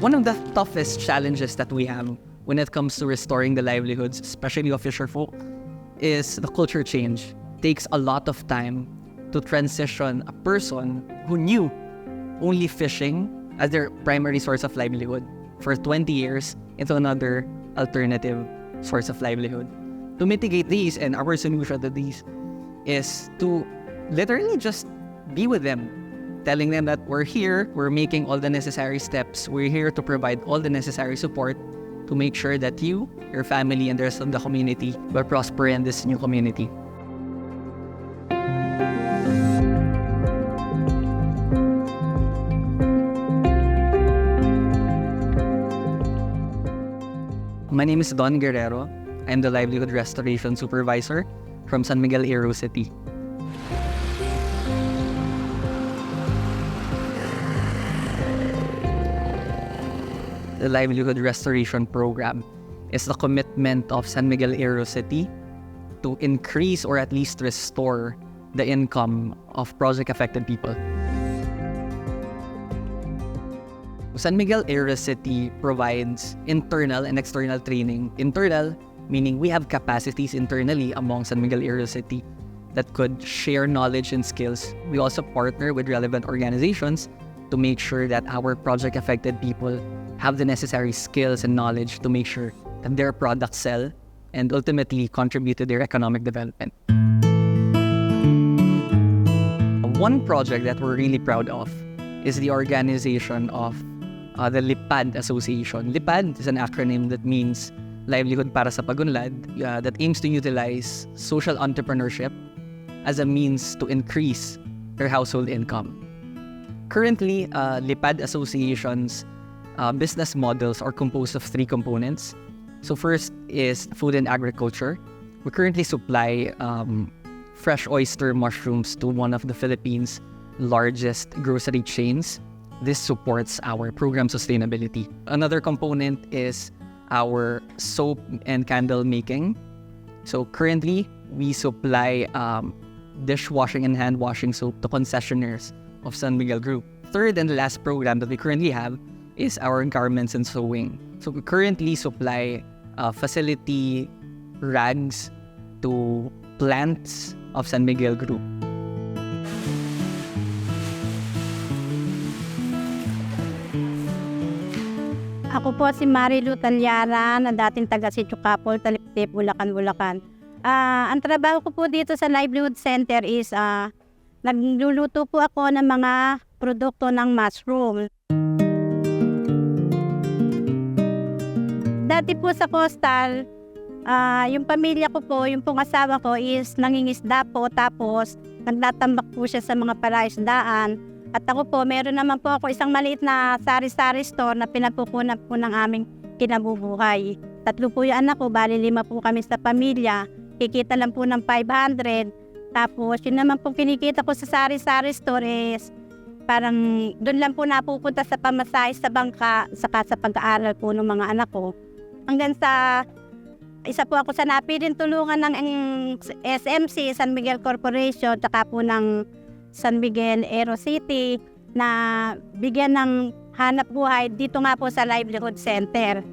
One of the toughest challenges that we have when it comes to restoring the livelihoods, especially of fisherfolk, is the culture change. It takes a lot of time to transition a person who knew only fishing as their primary source of livelihood for 20 years into another alternative source of livelihood. To mitigate these, and our solution to these is to literally just be with them, telling them that we're here, we're making all the necessary steps, we're here to provide all the necessary support to make sure that you, your family, and the rest of the community will prosper in this new community. My name is Don Guerrero. I'm the Livelihood Restoration Supervisor from San Miguel, Iro City. The Livelihood Restoration Program is the commitment of San Miguel, Iro City to increase or at least restore the income of project-affected people. San Miguel, Iro City provides internal and external training. Internal, meaning we have capacities internally among San Miguel, Iro City that could share knowledge and skills. We also partner with relevant organizations to make sure that our project-affected people have the necessary skills and knowledge to make sure that their products sell and ultimately contribute to their economic development. One project that we're really proud of is the organization of the LIPAD Association. LIPAD is an acronym that means Livelihood para sa Pagunlad, that aims to utilize social entrepreneurship as a means to increase their household income. Currently, LIPAD Association's business models are composed of three components. So first is food and agriculture. We currently supply fresh oyster mushrooms to one of the Philippines' largest grocery chains. This supports our program sustainability. Another component is our soap and candle making. So currently, we supply dishwashing and hand washing soap to concessionaires of San Miguel Group. Third and last program that we currently have is our garments and sewing. So we currently supply facility rags to plants of San Miguel Group. Ako po si Marilu Talyara na dating taga Sitio Capol, Taliptip, Bulacan. Ang trabaho ko po dito sa Livelihood Center is nagluluto po ako ng mga produkto ng mushroom. Dati po sa coastal, yung pamilya ko po, yung pong asawa ko is nangingisda po, tapos nagtatambak po siya sa mga palaisdaan. At ako po, meron naman po ako isang maliit na sari-sari store na pinagkukunan po ng aming kinabubuhay. 3 po yung anak ko, bali 5 po kami sa pamilya. Kikita lang po ng 500. Tapos yun naman po kinikita ko sa sari-sari store is parang doon lang po napupunta sa pamasahe sa bangka, saka sa pag-aaral po ng mga anak ko. Hanggang sa isa po ako sa napiling tulungan ng SMC, San Miguel Corporation, saka po ng San Miguel, Iro City, na bigyan ng hanap buhay dito nga po sa Livelihood Center.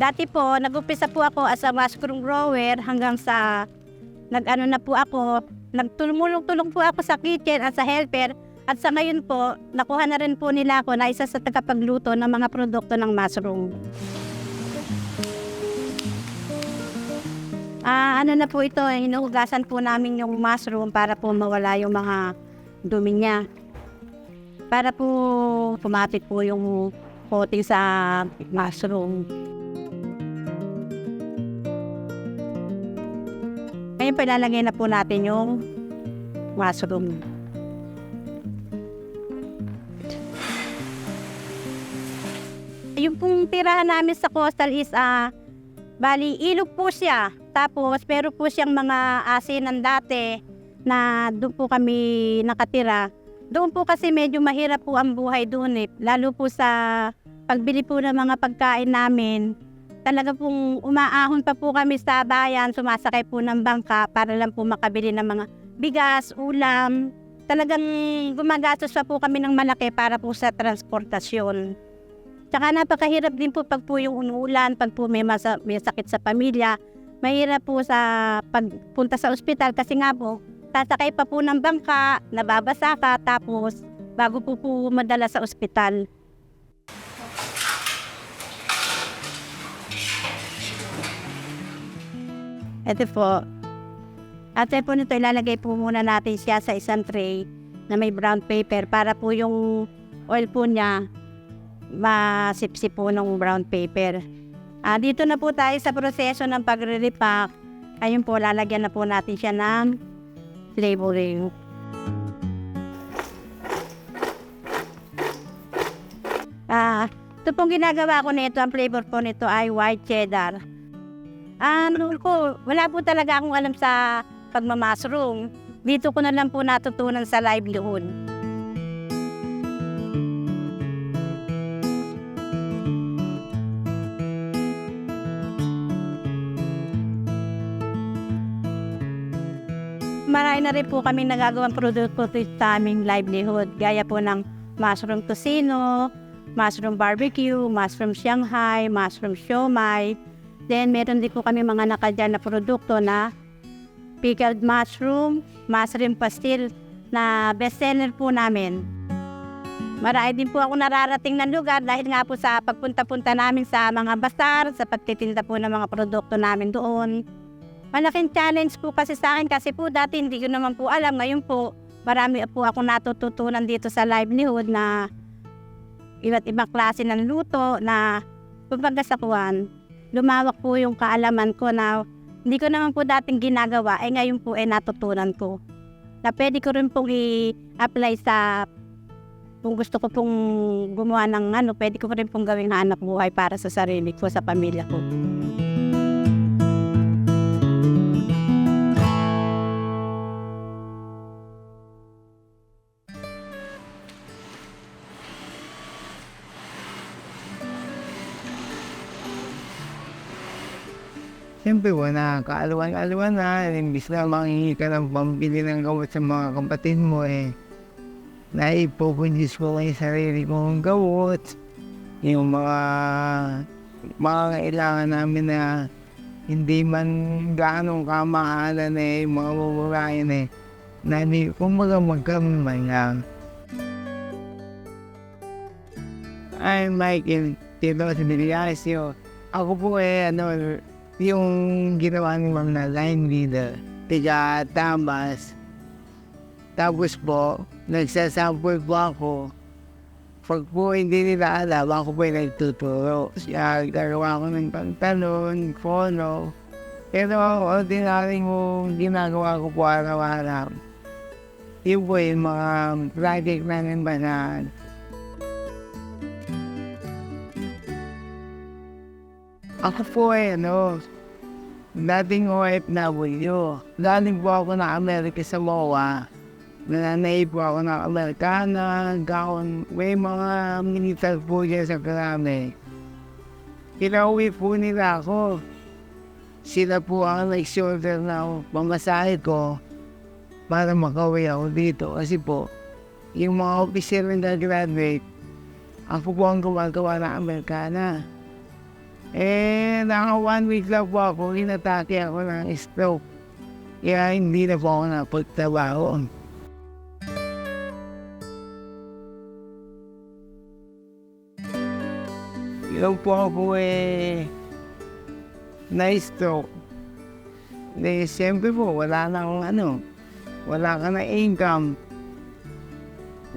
Dati po, nag-umpisa po ako as a mushroom grower hanggang sa nag-ano na po ako, nagtulong-tulong po ako sa kitchen at sa helper. At sa ngayon po, nakuha na rin po nila ako na isa sa tagapagluto ng mga produkto ng mushroom. Ano na po ito, hinuhugasan po namin yung mushroom para po mawala yung mga dumi niya. Para po pumapit po yung coating sa mushroom. Ngayon ilalagay na po natin yung mushroom. Yung pong tirahan namin sa coastal is bali ilog po siya. Tapos meron po siyang mga asinan dati na doon po kami nakatira. Doon po kasi medyo mahirap po ang buhay doon lalo po sa pagbili po ng mga pagkain namin. Talaga pong umaahon pa po kami sa bayan, sumasakay po ng bangka para lang po makabili ng mga bigas, ulam. Talagang gumagastos pa po kami ng malaki para po sa transportasyon. Tsaka napakahirap din po pag po yung umuulan, pag po may sakit sa pamilya. Mahirap po sa pagpunta sa ospital kasi nga po, sasakay pa po ng bangka, nababasa ka, tapos bago po madala sa ospital. Ito po. After po nito, ilalagay po muna natin siya sa isang tray na may brown paper para po yung oil po niya masipsip po ng brown paper. Dito na po tayo sa proseso ng pagre-repack. Ayun po, lalagyan na po natin siya ng flavoring. Ito pong ginagawa ko nito, ang flavor po nito ay white cheddar. Wala po talaga akong alam sa pagmamashroom. Dito ko na lang po natutunan sa livelihood. Marami na rin po kami nagagawang produkto sa aming livelihood. Gaya po ng mushroom tocino, mushroom barbecue, mushroom Shanghai, mushroom siomai. Then meron din po kami mga nakadyan na produkto na pickled mushroom, mushroom pastil na bestseller po namin. Marami din po ako nararating ng lugar dahil nga po sa pagpunta-punta namin sa mga basar, sa pagtitinda po ng mga produkto namin doon. Malaking challenge po kasi sa akin kasi po dati hindi ko naman po alam. Ngayon po marami po ako natututunan dito sa livelihood na iba't ibang klase ng luto na pagkagasakuan. Lumawak po yung kaalaman ko na hindi ko naman po dating ginagawa, ngayon po natutunan ko. Na pwede ko rin pong i-apply sa, kung gusto ko pong gumawa ng pwede ko rin pong gawing hanap buhay para sa sarili ko, sa pamilya ko. Siyempre po, nakakaalawan-alawan na, imbis na manghingi ka ng pambili ng gamot sa mga kapatid mo, naipupundis ko yung sarili kong gamot, yung mga kailangan namin na hindi man gaanong kamahalan yung mga mumurahin na kumbaga magkaroon man lang. I'm Michael Tito Sibiliasio. Ako po yung ginawa ni Ma'am na line leader, tiga Tamas. Tapos po, nagsasample po ako. Pag po hindi nila alam, ako po yung nagtuturo. Gagawa ko ng pantalon, polo. Pero ordinary mo ginagawa ko po araw-araw. Yun po yung mga project namin banaan. Ako po dating OFW. Galing po ako ng Amerika sa MOA. Nananaib po ako ng Amerikana, gaon, may mga militar po dyan sa Karame. Pinauwi po nila ako. Sila po ang nag-shoulder na pamasahe ko para makauwi ako dito. Kasi po, yung mga officer na graduate, ako po ang gumagawa ng Amerikana. Naka 1 week lang po ako, inatake ako ng stroke. Kaya hindi na po ako napagtrabaho. Yung po ako na-stroke. Siyempre po, wala ka na income.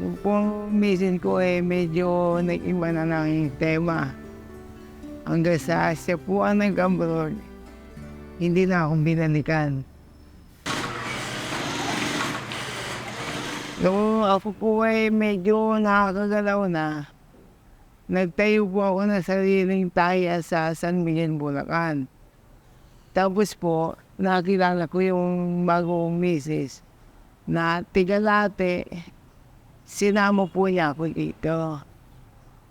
Yung pong misin ko medyo nag-iba na lang yung tema. Hanggang sa siya po ang nag-abroad, hindi na akong binalikan. Noong ako po medyo nakakagalaw na, nagtayo po ako ng sariling taya sa San Miguel, Bulacan. Tapos po, nakilala ko yung bagong misis na tigalate. Sinama po niya ako dito.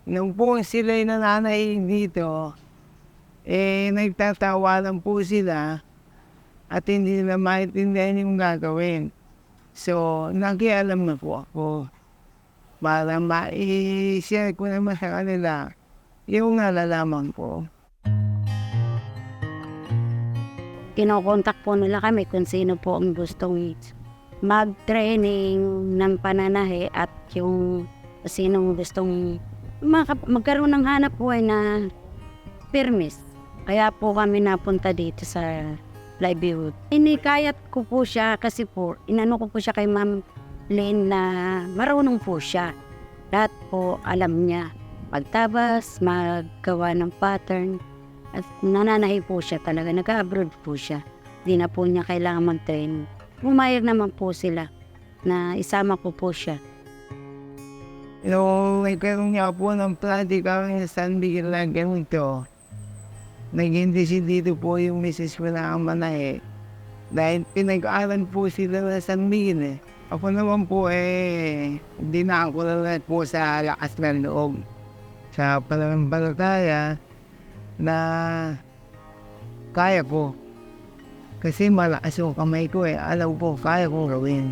Nung po sila'y nananaig dito, nagtatawanan po sila at hindi nila maintindihan yung gagawin. So, nakialam na po ako para ma-share ko naman sa kanila yung nalalaman ko. Kinokontak po nila kami kung sino po ang gustong mag-training ng pananahe at yung sinong gustong magkaroon ng hanap buhay na permis. Kaya po kami napunta dito sa livelihood. Inikayat ko po siya kasi po, inano ko po siya kay Ma'am Lynn na marunong po siya. Lahat po alam niya. Pagtabas, maggawa ng pattern. At nananahi po siya talaga. Nag-abroad po siya. Hindi na po niya kailangan mag-train. Pumayag naman po sila na isama ko po siya. Nagkaroon niya po ng practical ng San Miguel na ganito. Naging dito po yung misis ko na ang manahe. Dahil pinag-aaral po sila na San Miguel. Ako naman po hindi na ako lang po sa lakas ng loob. Sa pananampalataya na kaya ko. Kasi malakas yung kamay ko alam po, kaya kong gawin.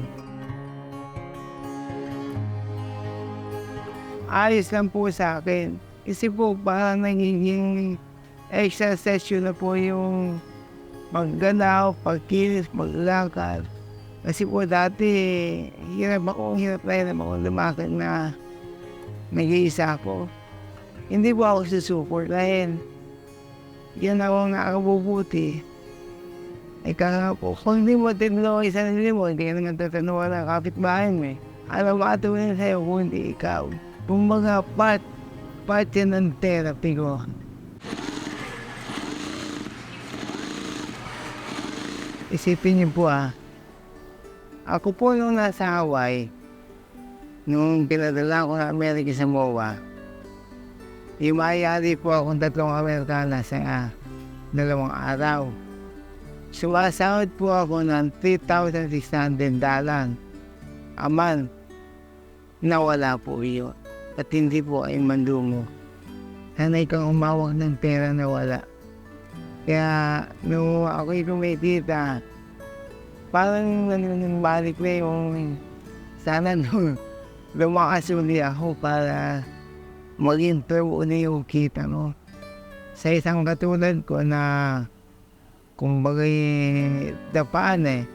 Ayos lang po sa akin. Kasi po parang nagiging extra session na po yung maggalaw, pagkilis, maglakad. Kasi po dati, hirap ako lumakad na nag-iisa ako. Hindi po ako susuport dahil yan ako nakakabubuti. Kaya po, kung hindi mo tinulungan yung sarili mo, hindi ka naman tatanungan ng kapitbahay mo Alam mo katulad sa'yo kung hindi ikaw. Kumbaga, part yan ng therapy ko. Isipin niyo po ako po nung nasa Hawaii, nung pinadala ko na Amerika sa MOA, imayari po akong 3 Amerikana sa 2 araw. Sumasahod po ako ng $3,600 a month. Nawala po iyon. At hindi po ay mandungo. Sanay kang umawak ng pera na wala. Kaya nung ako'y kumikita, parang balik na yung sana lumakas uli ako para mag-improve uli yung kita mo. Sa isang katulad ko na kumbagay dapaan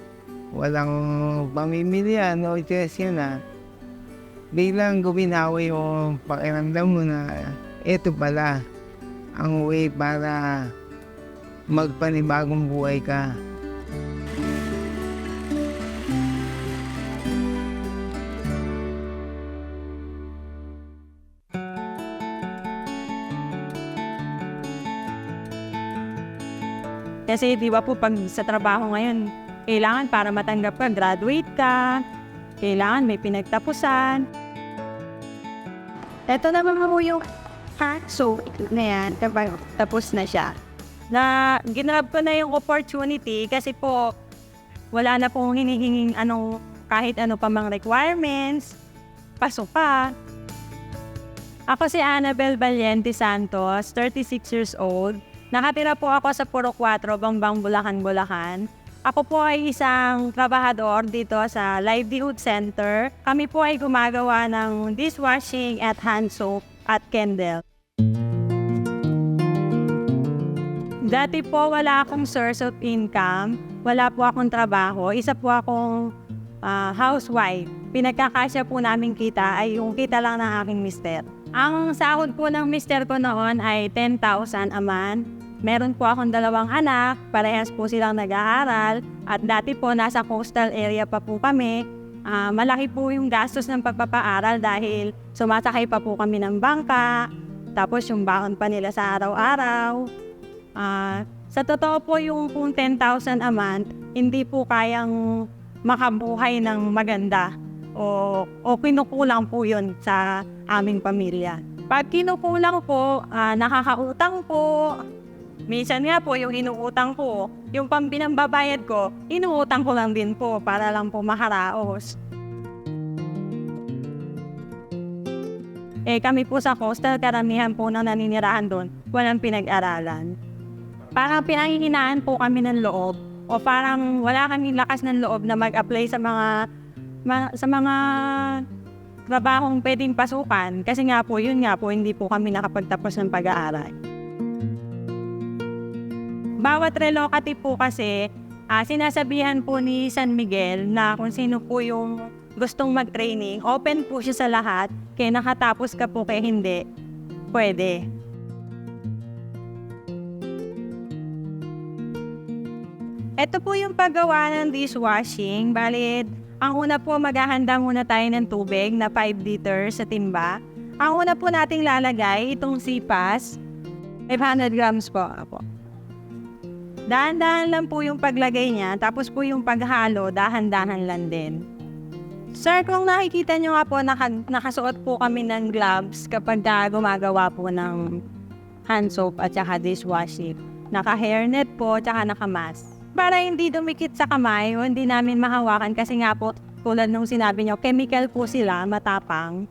walang pamimilian o tesya na biglang guminawa yung pakiramdam mo na ito pala ang way para magpanibagong buhay ka. Kasi di ba po pag sa trabaho ngayon, kailangan para matanggap ka, graduate ka, kailangan may pinagtapusan. Ito naman po yung so na yan, tapos na siya. Na ginrab ko na yung opportunity kasi po wala na pong hinihinging kahit ano pa mang requirements, pasok pa. Ako si Annabel Valiente Santos, 36 years old. Nakatira po ako sa Puro 4, Bangbang, Bulacan, Bulacan. Ako po ay isang trabahador dito sa Livelihood Center. Kami po ay gumagawa ng dishwashing at hand soap at candle. Dati po wala akong source of income, wala po akong trabaho, isa po akong housewife. Pinagkakasya po namin kita ay yung kita lang ng aking mister. Ang sahod po ng mister ko noon ay 10,000 a month. Meron po akong 2 anak, parehas po silang nag-aaral. At dati po nasa coastal area pa po kami. Malaki po yung gastos ng pagpapaaral dahil sumasakay pa po kami ng bangka. Tapos yung baon pa nila sa araw-araw. Sa totoo po yung 10,000 a month, hindi po kayang makabuhay ng maganda. O kinukulang po yun sa aming pamilya. Pag kinukulang po, nakakautang po. Minsan nga po yung inuutang ko, yung pambinambabayad ko, inuutang ko lang din po para lang po makaraos. Kami po sa coastal, karamihan po na naninirahan doon, walang pinag-aralan. Parang pinanghihinaan po kami ng loob o parang wala kaming lakas ng loob na mag-apply sa mga sa mga trabahong pwedeng pasukan kasi nga po, yun nga po, hindi po kami nakapagtapos ng pag-aaral. Bawat relocate po kasi, sinasabihan po ni San Miguel na kung sino po yung gustong mag-training, open po siya sa lahat, kaya nakatapos ka po kaya hindi, pwede. Ito po yung paggawa ng dishwashing. Bali, ang una po maghahanda muna tayo ng tubig na 5 liters sa timba. Ang una po nating lalagay itong sipas, 500 grams po. Dahan-dahan lang po yung paglagay niya, tapos po yung paghalo, dahan-dahan lang din. Sir, kung nakikita nyo nga po, nakasuot po kami ng gloves kapag gumagawa po ng hand soap at saka dishwashing. Naka-hairnet po, tsaka naka-mask. Para hindi dumikit sa kamay o hindi namin mahawakan kasi nga po, tulad nung sinabi nyo, chemical po sila, matapang.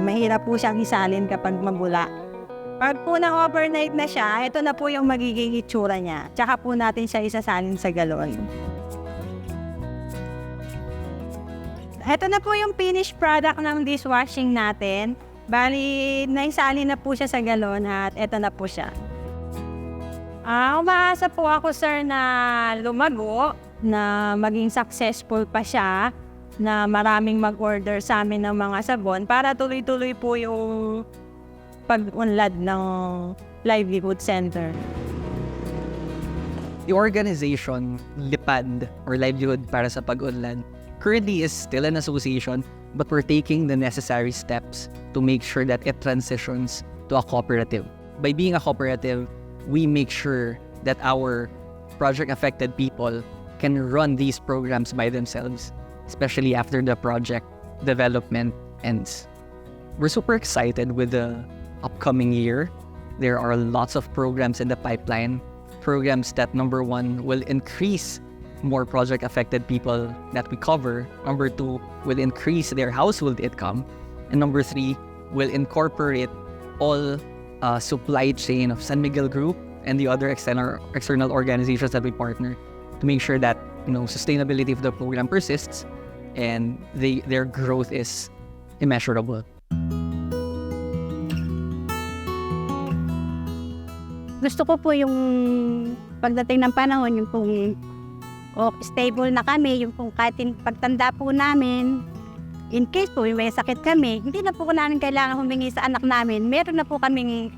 Mahirap po siyang isalin kapag mabula. Pag po na-overnight na siya, ito na po yung magiging itsura niya. Tsaka po natin siya isasalin sa galon. Ito na po yung finished product ng dishwashing natin. Bali, naisali na po siya sa galon at ito na po siya. Umaasa po ako, sir, na lumago, na maging successful pa siya, na maraming mag-order sa amin ng mga sabon para tuloy-tuloy po yung pag-unlad ng livelihood center. The organization, LIPAD, or Livelihood para sa Pag-unlad, currently is still an association, but we're taking the necessary steps to make sure that it transitions to a cooperative. By being a cooperative, we make sure that our project-affected people can run these programs by themselves, especially after the project development ends. We're super excited with the upcoming year. There are lots of programs in the pipeline. Programs that, number one, will increase more project-affected people that we cover. Number two, will increase their household income. And number three, will incorporate all supply chain of San Miguel Group and the other external organizations that we partner to make sure that sustainability of the program persists and their growth is immeasurable. Gusto ko po yung pagdating ng panahon, yung pong stable na kami, yung pong kahit pagtanda po namin, in case po may sakit kami, hindi na po namin kailangan humingi sa anak namin. Meron na po kaming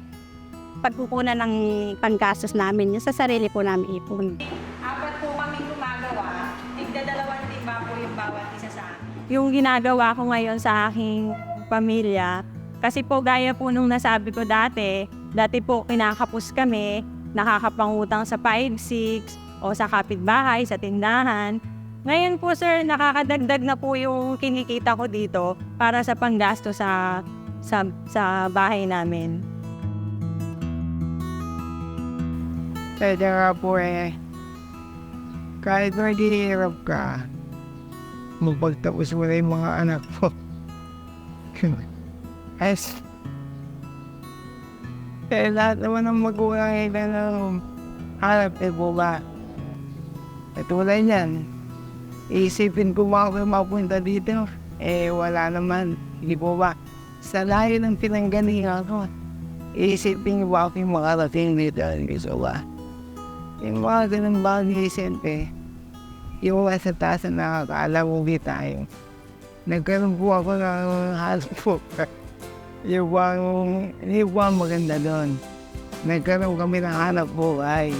pagkukunan ng panggastos namin, yung sa sarili po namin ipon. 4 po kaming gumagawa, tigda-2 timba po yung bawat isa sa akin. Yung ginagawa ko ngayon sa aking pamilya, kasi po gaya po nung nasabi ko dati po kinakapos kami, nakakapangutang sa 5-6, o sa kapitbahay, sa tindahan. Ngayon po, sir, nakakadagdag na po yung kinikita ko dito para sa panggasto sa bahay namin. Kaya nga po kahit maghihirap ka, magpagtapos mo na yung mga anak mo. Lahat naman ng magulang ay hanap po ba? Tulad yan, isipin ko ba ako mapunta dito? Wala naman. Hindi po ba? Sa layo ng pinanggalingan ko, isipin ko ba ako yung makarating dito? So ba? Yung mga ganun bagay, siyempre, yung sa taas na nakakaalam mo tayo. Nagkaroon po ako ng haspo. Yung bang maganda doon. Nagkaroon kami ng hanap buhay.